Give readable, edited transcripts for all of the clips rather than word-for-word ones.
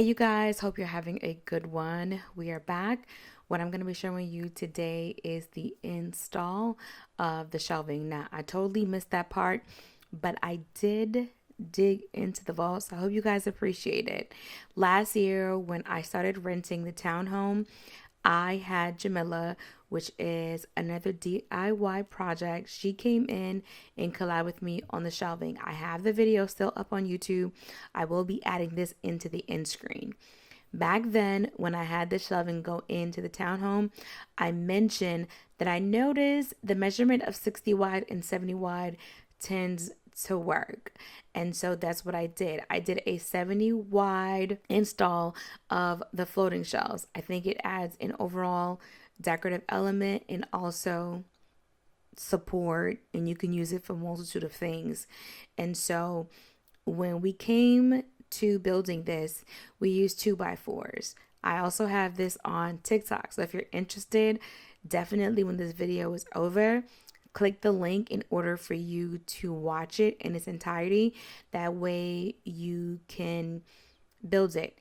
Hey you guys, hope you're having a good one. We are back. What I'm going to be showing you today is the install of the shelving. Now, I totally missed that part, but I did dig into the vault, so I hope you guys appreciate it. Last year, when I started renting the townhome, I had Jamila, which is another DIY project. She came in and collabed with me on the shelving. I have the video still up on YouTube. I will be adding this into the end screen. Back then, when I had the shelving go into the townhome, I mentioned that I noticed the measurement of 60 wide and 70 wide tends to work. And so that's what I did. I did a 70 wide install of the floating shelves. I think it adds an overall decorative element and also support, and you can use it for a multitude of things. And so when we came to building this, we used 2x4s. I also have this on TikTok. So if you're interested, definitely when this video is over, click the link in order for you to watch it in its entirety. That way you can build it.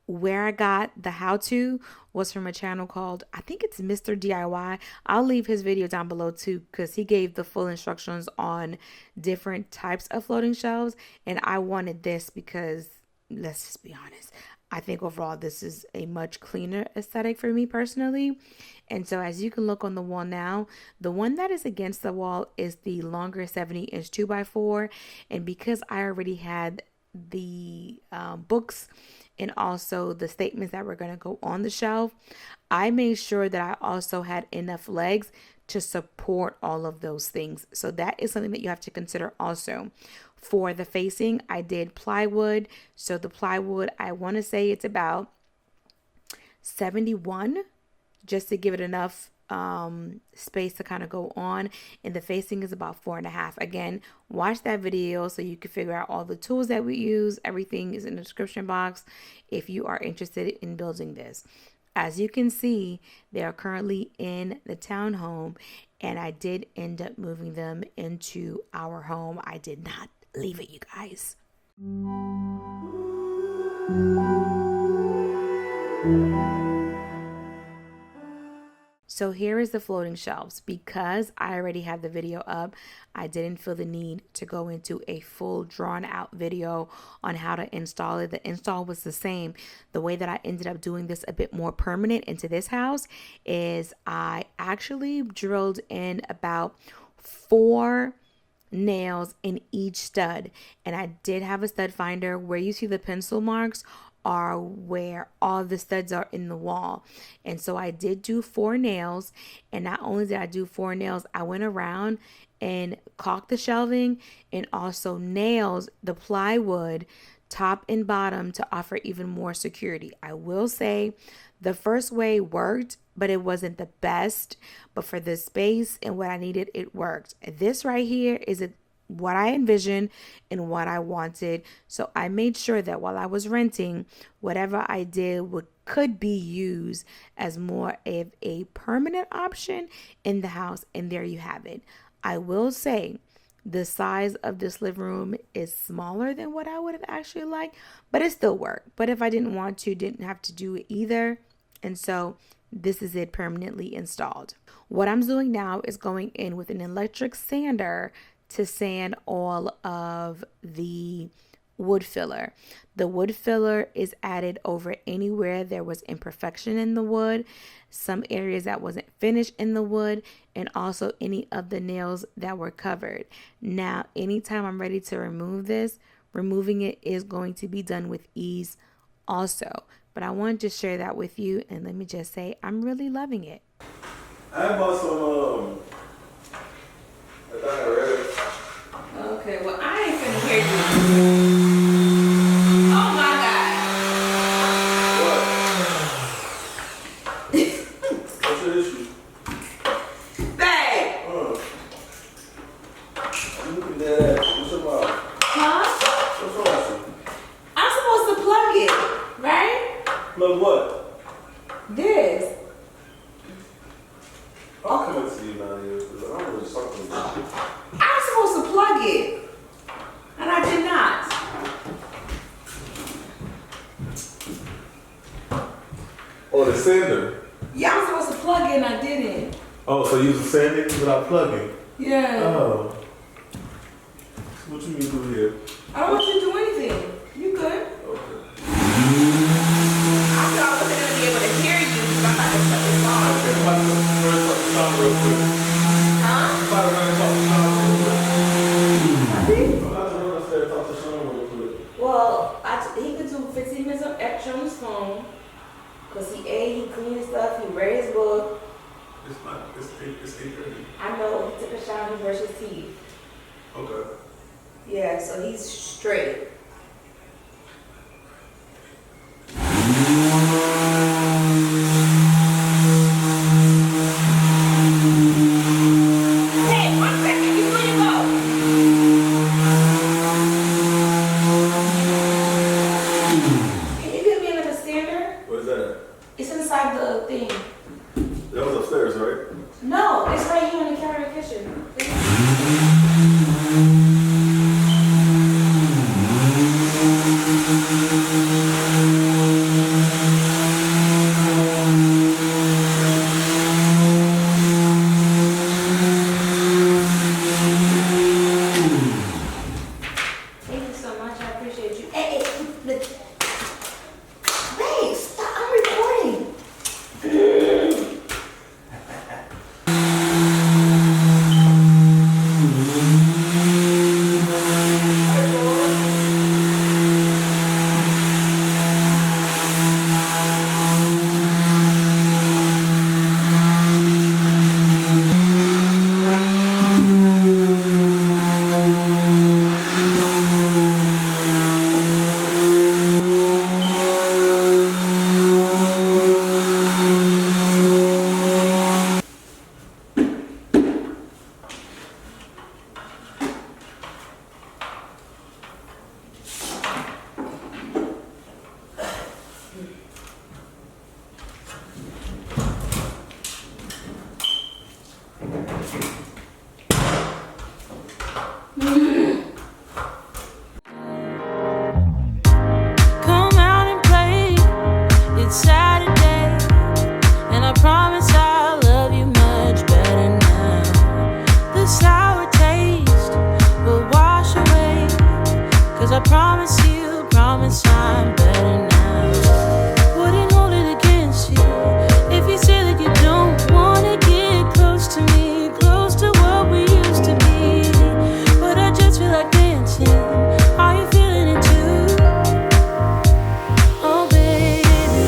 Where I got the how-to was from a channel called, I think it's Mr. DIY. I'll leave his video down below too, because he gave the full instructions on different types of floating shelves. And I wanted this because, let's just be honest, I think overall this is a much cleaner aesthetic for me personally. And so as you can look on the wall now, the one that is against the wall is the longer 70-inch 2x4. And because I already had the books and also the statements that were going to go on the shelf, I made sure that I also had enough legs to support all of those things. So that is something that you have to consider also. For the facing, I did plywood. So the plywood, I want to say it's about 71, just to give it enough space to kind of go on. And the facing is about 4.5. Again, watch that video so you can figure out all the tools that we use. Everything is in the description box if you are interested in building this. As you can see, they are currently in the townhome, and I did end up moving them into our home. I did not leave it, you guys. So here is the floating shelves. Because I already have the video up, I didn't feel the need to go into a full drawn out video on how to install it. The install was the same. The way that I ended up doing this a bit more permanent into this house is I actually drilled in about 4 nails in each stud, and I did have a stud finder. Where you see the pencil marks are where all the studs are in the wall. And so I did do 4 nails, and not only did I do 4 nails, I went around and caulked the shelving and also nails the plywood top and bottom to offer even more security. I will say the first way worked, but it wasn't the best, but for the space and what I needed, it worked. This right here is what I envisioned and what I wanted. So I made sure that while I was renting, whatever I did could be used as more of a permanent option in the house. And there you have it. I will say the size of this living room is smaller than what I would have actually liked, but it still worked. But if I didn't want to, didn't have to do it either. And so this is it permanently installed. What I'm doing now is going in with an electric sander to sand all of the wood filler. The wood filler is added over anywhere there was imperfection in the wood, some areas that wasn't finished in the wood, and also any of the nails that were covered. Now, anytime I'm ready to remove this, removing it is going to be done with ease also. But I wanted to share that with you, and let me just say, I'm really loving it. I bought some, Okay, well, I ain't finna hear you. Oh my God. What? What's the issue? Babe! Look at that. What's about? Huh? What's wrong? I'm supposed to plug it, right? Plug what? This. I'll come and see you down here, because I don't really talk about this. I'm supposed to plug it, and I did not. Yeah, I'm supposed to plug in. I didn't. Oh, so you was saying it without plugging? Yeah. Oh. What you mean do here? I don't want you to do anything. You good? Okay. I thought I wasn't gonna be able to hear you because I'm about to shut this off. Okay, I'm about to run and talk to Sean real quick. Huh? I'm about to run and talk to Sean real quick. Nothing? I'm about to run upstairs and talk to Sean real quick. Well, he could do 15 minutes of extra on his phone. Cause he ate, he cleaned his stuff, he read his book. It's not, it's 8:30. I know, he took a shower, he brushed his teeth. Okay. Yeah, so he's straight. Hey, 1 second before you go. Can you give me another sander? Where's that? It's inside the thing. That was upstairs, right? No, it's right here in the counter kitchen. Thank you so much. I appreciate you. Hey, babe, stop. I'm recording. Come out and play. It's Saturday, and I promise I'll love you much better now. The sour taste will wash away, 'cause I promise I'm better now. Wouldn't hold it against you if you say that you don't wanna get close to me, close to what we used to be. But I just feel like dancing. Are you feeling it too? Oh baby,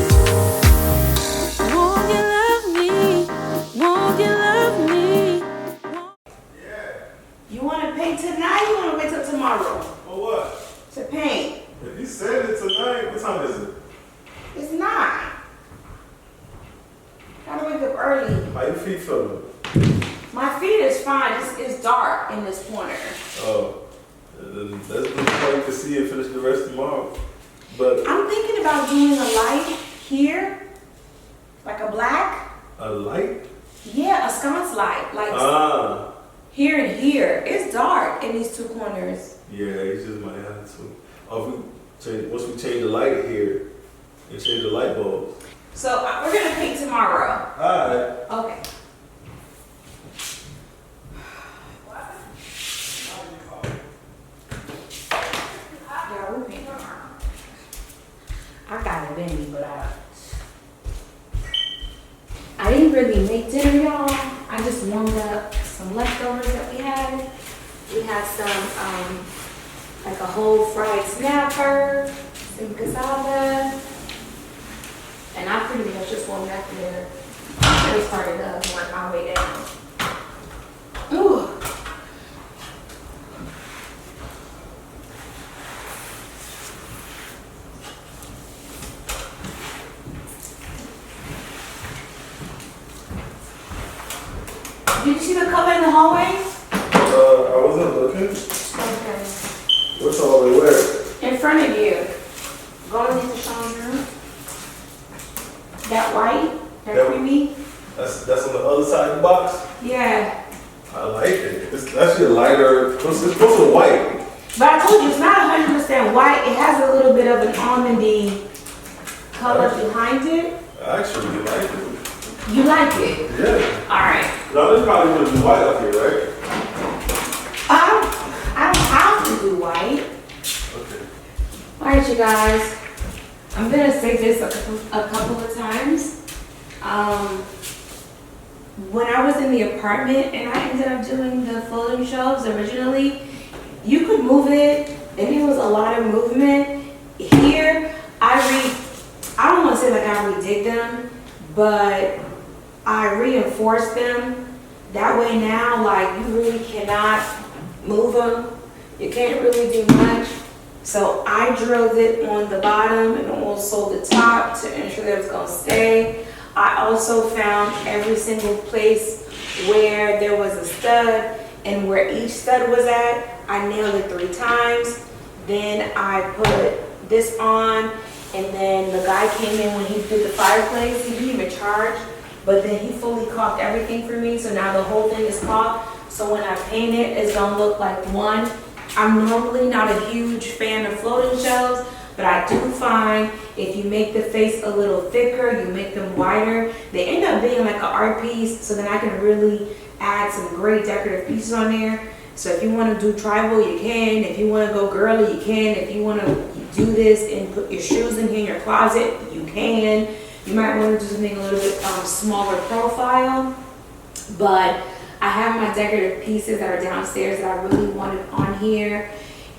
won't you love me? Won't you love me? You want to paint tonight? You want to wait till tomorrow For what? to paint? If you said it tonight, what time is it? It's not. Gotta wake up early. How your feet feeling? My feet is fine. It's dark in this corner. Oh. That's how you can see and finish the rest tomorrow. But I'm thinking about doing a light here, like a black. a light? Yeah, a sconce light, like Ah. here and here. It's dark in these two corners. Yeah, it's just my attitude. Oh, if we change, once we change the light here and change the light bulbs. So we're gonna paint tomorrow. Alright. Okay. Yeah, we'll paint tomorrow. I got it in me, but I didn't really make dinner, y'all. I just warmed up some leftovers that we had. We had some, like a whole fried snapper, some cassava, and I pretty much just warmed up dinner. I should have started up and worked my way down. Ooh. Did you see the color in the hallway? I wasn't looking. Okay. What's all the way where? In front of you. Go underneath the Sean's room. That white, that That- creamy. That's on the other side of the box. Yeah. I like it. It's actually a lighter. It's supposed to be white. But I told you, it's not 100% white. It has a little bit of an almondy color behind it. I actually like it. You like it? Yeah. All right. Now this probably would be white up here, right? I don't have to do white. Okay. All right, you guys. I'm gonna say this a couple of times. When I was in the apartment and I ended up doing the folding shelves originally, you could move it, and it was a lot of movement. Here, I don't want to say like I redid them, but I reinforced them. That way now, like, you really cannot move them. You can't really do much. So I drilled it on the bottom and also the top to ensure that it's gonna stay. I also found every single place where there was a stud and where each stud was at. I nailed it 3 times. Then I put this on, and then the guy came in when he did the fireplace. He didn't even charge, but then he fully caulked everything for me. So now the whole thing is caulked. So when I paint it, it's gonna look like one. I'm normally not a huge fan of floating shelves, but I do find if you make the face a little thicker, you make them wider, they end up being like an art piece. So then I can really add some great decorative pieces on there. So if you want to do tribal, you can. If you want to go girly, you can. If you want to do this and put your shoes in here in your closet, you can. You might want to do something a little bit smaller profile. But I have my decorative pieces that are downstairs that I really wanted on here.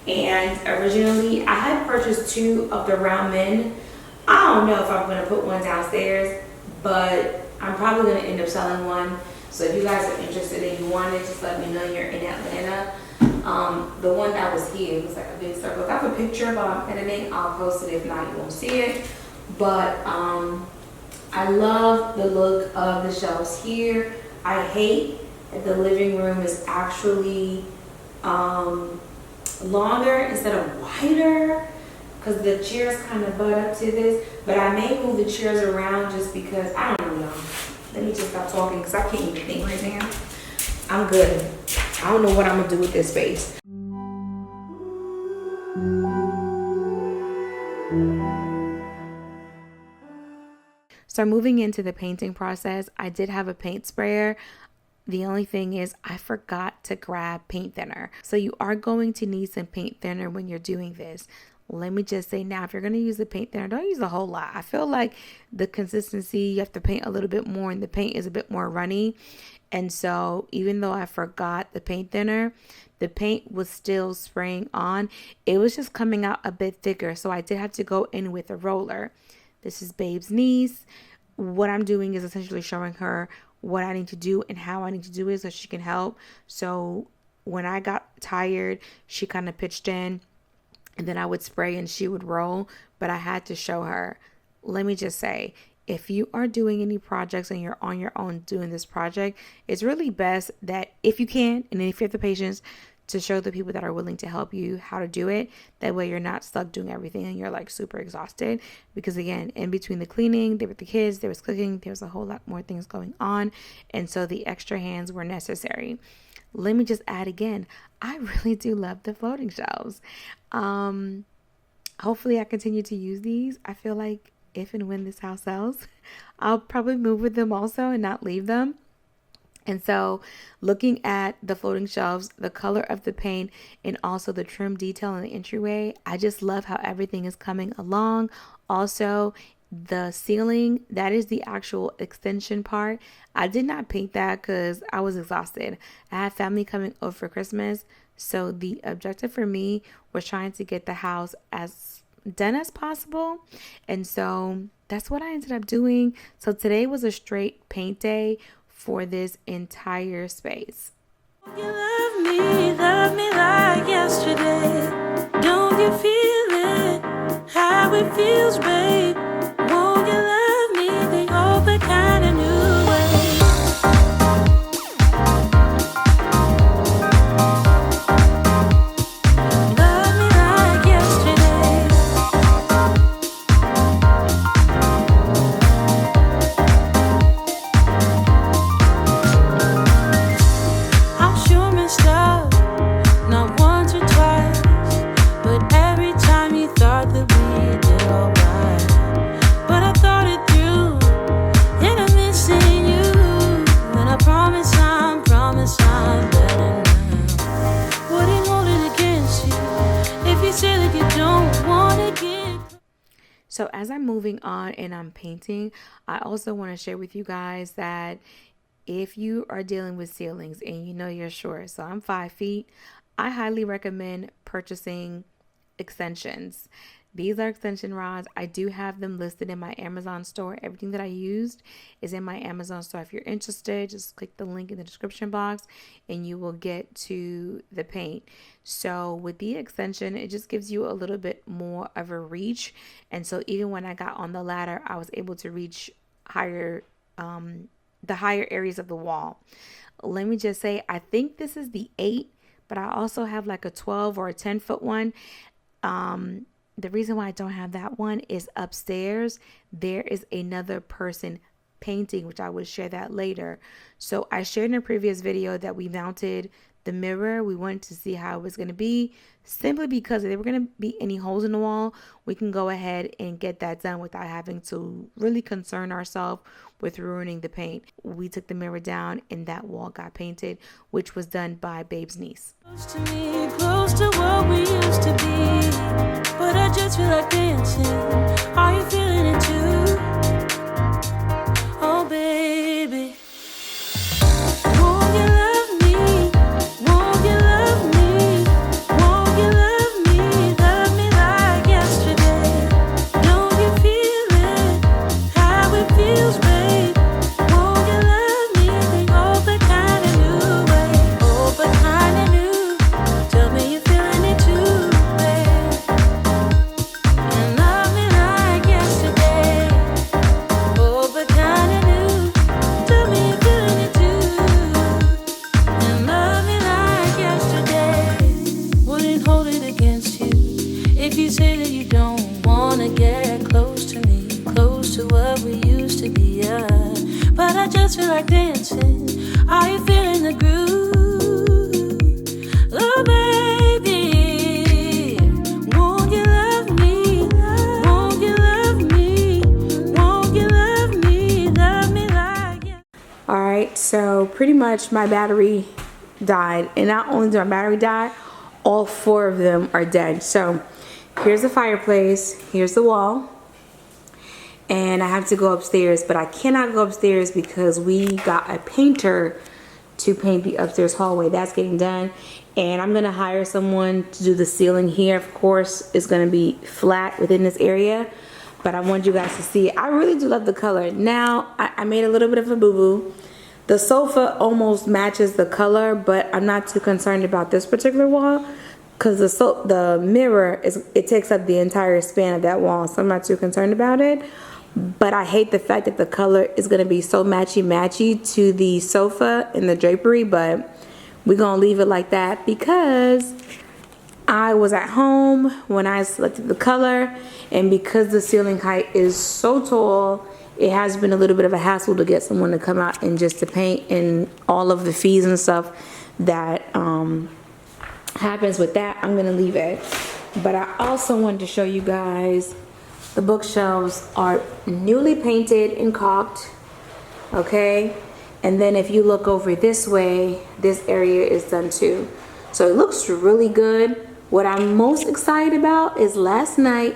And originally, I had purchased 2 of the round men. I don't know if I'm going to put one downstairs, but I'm probably going to end up selling one. So if you guys are interested and you want it, just let me know you're in Atlanta. The one that was here, it was like a big circle. If I have a picture while I'm editing, I'll post it. If not, you won't see it. But I love the look of the shelves here. I hate that the living room is actually longer instead of wider, because the chairs kind of butt up to this. But I may move the chairs around just because, I don't know. Let me just stop talking because I can't even think right now. I'm good. I don't know what I'm going to do with this space. So moving into the painting process, I did have a paint sprayer. The only thing is I forgot to grab paint thinner. So you are going to need some paint thinner when you're doing this. Let me just say now, if you're going to use the paint thinner, don't use a whole lot. I feel like the consistency, you have to paint a little bit more and the paint is a bit more runny. And so even though I forgot the paint thinner, the paint was still spraying on. It was just coming out a bit thicker. So I did have to go in with a roller. This is Babe's niece. What I'm doing is essentially showing her what I need to do and how I need to do it so she can help. So when I got tired, she kind of pitched in. And then I would spray and she would roll, but I had to show her. Let me just say, if you are doing any projects and you're on your own doing this project, it's really best that if you can, and if you have the patience, to show the people that are willing to help you how to do it. That way you're not stuck doing everything and you're like super exhausted. Because again, in between the cleaning, there were the kids, there was cooking, there was a whole lot more things going on. And so the extra hands were necessary. Let me just add again, I really do love the floating shelves. Hopefully I continue to use these. I feel like if and when this house sells, I'll probably move with them also and not leave them. And so looking at the floating shelves, the color of the paint, and also the trim detail in the entryway, I just love how everything is coming along. Also, the ceiling, that is the actual extension part. I did not paint that because I was exhausted. I had family coming over for Christmas. So the objective for me was trying to get the house as done as possible. And so that's what I ended up doing. So today was a straight paint day for this entire space. You love me like yesterday. Don't you feel it? How it feels, babe. Won't you love me the open kind of new way? Love me like yesterday. I'm sure messed up, not once or twice, but every time you thought that we did alright. But I thought it through, and I miss So as I'm moving on and I'm painting, I also want to share with you guys that if you are dealing with ceilings and you know you're short, so I'm 5 feet, I highly recommend purchasing extensions. These are extension rods. I do have them listed in my Amazon store. Everything that I used is in my Amazon store. If you're interested, just click the link in the description box and you will get to the paint. So with the extension, it just gives you a little bit more of a reach. And so even when I got on the ladder, I was able to reach higher, the higher areas of the wall. Let me just say, I think this is the 8, but I also have like a 12 or a 10-foot one. The reason why I don't have that one is upstairs there is another person painting, which I will share that later. So I shared in a previous video that we mounted the mirror. We wanted to see how it was going to be, simply because if there were going to be any holes in the wall, we can go ahead and get that done without having to really concern ourselves with ruining the paint. We took the mirror down and that wall got painted, which was done by Babe's niece. Close to me, close to what we used to be, but I just feel like dancing. Are you feeling it too? Oh baby, won't you love me? Won't you love me? Won't you love me? Love me like yesterday. Don't you feel it? How it feels, babe. Won't you love me? We open kind of new way, open kind of new. Tell me you're feeling it too, babe. And love me like yesterday, open kind of new. Tell me you're feeling it too. And love me like yesterday. Wouldn't hold it against you if you say that you don't wanna get close to me, close to what we used to be, yeah. But I just feel like dancing. Are you feeling the groove? Oh baby, won't you love me? Won't you love me? Won't you love me? Love me like you. All right, so pretty much my battery died, and not only did my battery die, all 4 of them are dead. So here's the fireplace, here's the wall, and I have to go upstairs, but I cannot go upstairs because we got a painter to paint the upstairs hallway. That's getting done, and I'm gonna hire someone to do the ceiling here. Of course, it's gonna be flat within this area, but I want you guys to see it. I really do love the color. Now, I made a little bit of a boo-boo. The sofa almost matches the color, but I'm not too concerned about this particular wall because the mirror, it takes up the entire span of that wall, so I'm not too concerned about it. But I hate the fact that the color is going to be so matchy-matchy to the sofa and the drapery, but we're going to leave it like that because I was at home when I selected the color, and because the ceiling height is so tall, it has been a little bit of a hassle to get someone to come out and just to paint, and all of the fees and stuff that happens with that, I'm gonna leave it. But I also wanted to show you guys the bookshelves are newly painted and caulked, okay? And then if you look over this way, this area is done too. So it looks really good. What I'm most excited about is last night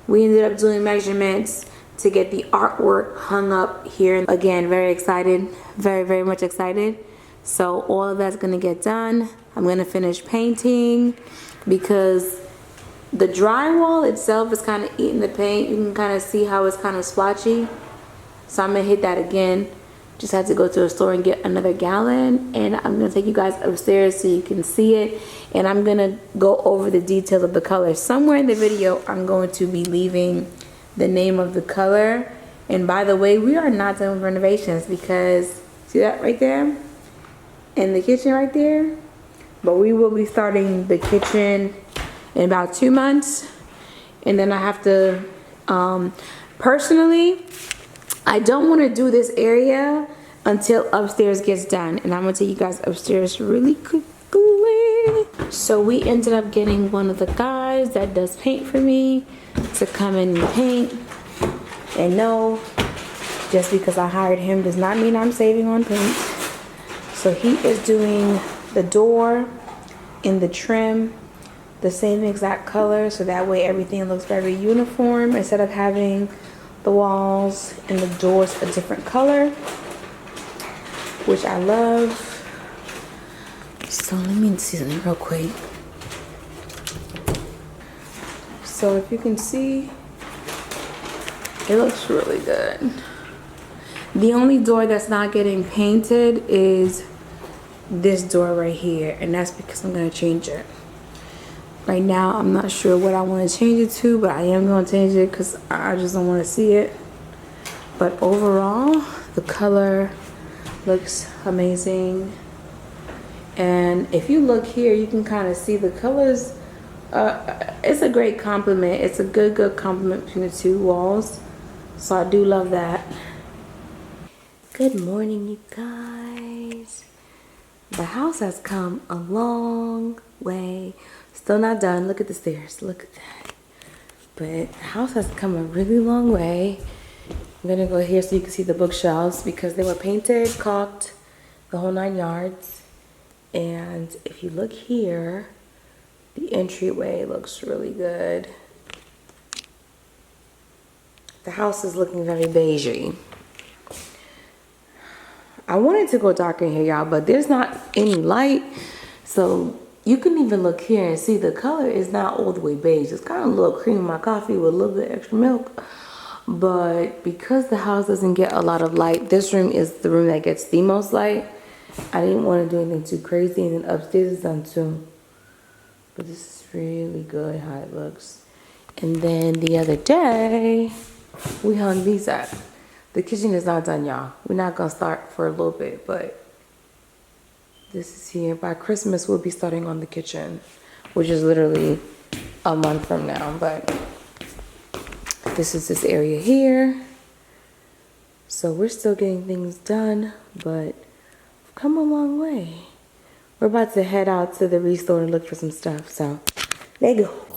we ended up doing measurements to get the artwork hung up here. Again, very excited, very, very much excited. So all of that's gonna get done. I'm gonna finish painting because the drywall itself is kind of eating the paint. You can kind of see how it's kind of splotchy. So I'm gonna hit that again. Just had to go to a store and get another gallon, and I'm gonna take you guys upstairs so you can see it, and I'm gonna go over the details of the color. Somewhere in the video I'm going to be leaving the name of the color. And by the way, we are not done with renovations because see that right there and the kitchen right there, but we will be starting the kitchen in about 2 months. And then I have to personally, I don't want to do this area until upstairs gets done, and I'm gonna take you guys upstairs really quickly. So we ended up getting one of the guys that does paint for me to come in and paint. And no, just because I hired him does not mean I'm saving on paint. So he is doing the door and the trim the same exact color, so that way everything looks very uniform instead of having the walls and the doors a different color, which I love. So let me see something real quick. So if you can see, it looks really good. The only door that's not getting painted is this door right here, and that's because I'm gonna change it. Right now, I'm not sure what I want to change it to, but I am gonna change it because I just don't want to see it. But overall, the color looks amazing. And if you look here, you can kind of see the colors. It's a great compliment. It's a good compliment between the two walls. So I do love that. Good morning, you guys. The house has come a long way. Still not done. Look at the stairs. Look at that. But the house has come a really long way. I'm gonna go here so you can see the bookshelves because they were painted, caulked, the whole 9 yards. And if you look here, the entryway looks really good. The house is looking very beigey. I wanted to go darker in here, y'all, but there's not any light. So you can even look here and see the color is not all the way beige. It's kind of a little cream in my coffee with a little bit extra milk. But because the house doesn't get a lot of light, this room is the room that gets the most light. I didn't want to do anything too crazy, and then upstairs is done too. But this is really good how it looks. And then the other day, we hung these up. The kitchen is not done, y'all. We're not gonna start for a little bit, but this is here. By Christmas, we'll be starting on the kitchen, which is literally a month from now. But this is this area here. So we're still getting things done, but we've come a long way. We're about to head out to the restore and look for some stuff. So there you go.